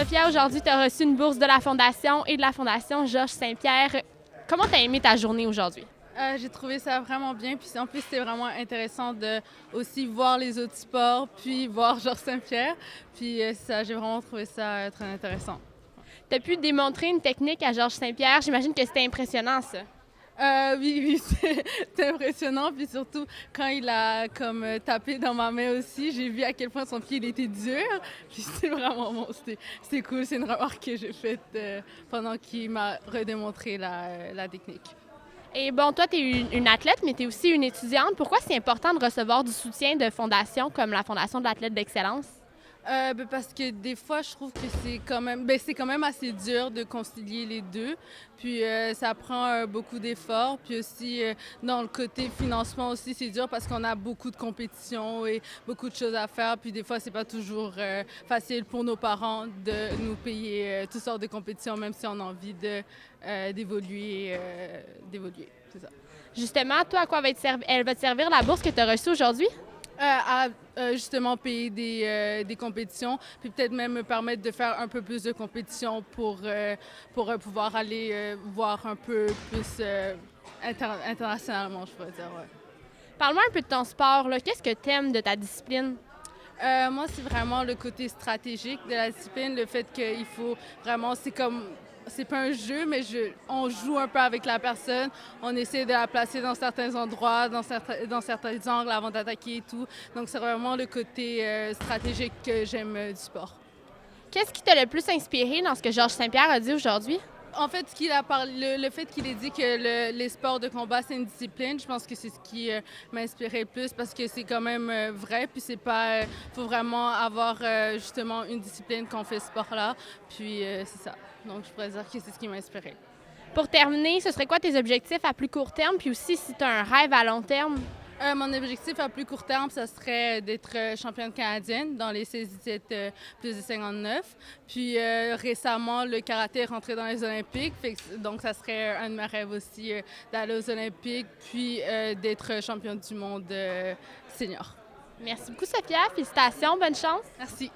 Sophia, aujourd'hui, tu as reçu une bourse de la Fondation et de la Fondation Georges Saint-Pierre. Comment tu as aimé ta journée aujourd'hui? J'ai trouvé ça vraiment bien. Puis en plus, c'était vraiment intéressant de aussi voir les autres sports, puis voir Georges Saint-Pierre. Puis ça, j'ai vraiment trouvé ça très intéressant. Tu as pu démontrer une technique à Georges Saint-Pierre. J'imagine que c'était impressionnant, ça. Oui, c'était impressionnant. Puis surtout, quand il a comme tapé dans ma main aussi, j'ai vu à quel point son pied il était dur. Puis c'était vraiment bon. C'était cool. C'est une remarque que j'ai faite pendant qu'il m'a redémontré la technique. Et bon, toi, tu es une athlète, mais tu es aussi une étudiante. Pourquoi c'est important de recevoir du soutien de fondations comme la Fondation de l'athlète d'excellence? Parce que des fois, je trouve que c'est quand même assez dur de concilier les deux. Puis ça prend beaucoup d'efforts. Puis aussi, dans le côté financement aussi, c'est dur parce qu'on a beaucoup de compétitions et beaucoup de choses à faire. Puis des fois, c'est pas toujours facile pour nos parents de nous payer toutes sortes de compétitions, même si on a envie d'évoluer. C'est ça. Justement, toi, à quoi elle va te servir la bourse que tu as reçue aujourd'hui? À justement payer des compétitions, puis peut-être même me permettre de faire un peu plus de compétitions pour pouvoir aller voir un peu plus internationalement, je pourrais dire. Ouais. Parle-moi un peu de ton sport. Qu'est-ce que tu aimes de ta discipline? Moi, c'est vraiment le côté stratégique de la discipline, le fait qu'il faut vraiment, c'est pas un jeu, mais on joue un peu avec la personne. On essaie de la placer dans certains endroits, dans certains angles avant d'attaquer et tout. Donc, c'est vraiment le côté stratégique que j'aime du sport. Qu'est-ce qui t'a le plus inspiré dans ce que Georges Saint-Pierre a dit aujourd'hui? En fait, ce qu'il a parlé, le fait qu'il ait dit que les sports de combat, c'est une discipline, je pense que c'est ce qui m'a inspiré le plus parce que c'est quand même vrai. Puis c'est pas... faut vraiment avoir justement une discipline quand on fait ce sport-là. Puis c'est ça. Donc, je pourrais dire que c'est ce qui m'a inspiré. Pour terminer, ce serait quoi tes objectifs à plus court terme? Puis aussi, si tu as un rêve à long terme? Mon objectif à plus court terme, ça serait d'être championne canadienne dans les 16-17 plus de 59. Puis récemment, le karaté est rentré dans les Olympiques. Donc, ça serait un de mes rêves aussi d'aller aux Olympiques, puis d'être championne du monde senior. Merci beaucoup, Sophia. Félicitations. Bonne chance. Merci.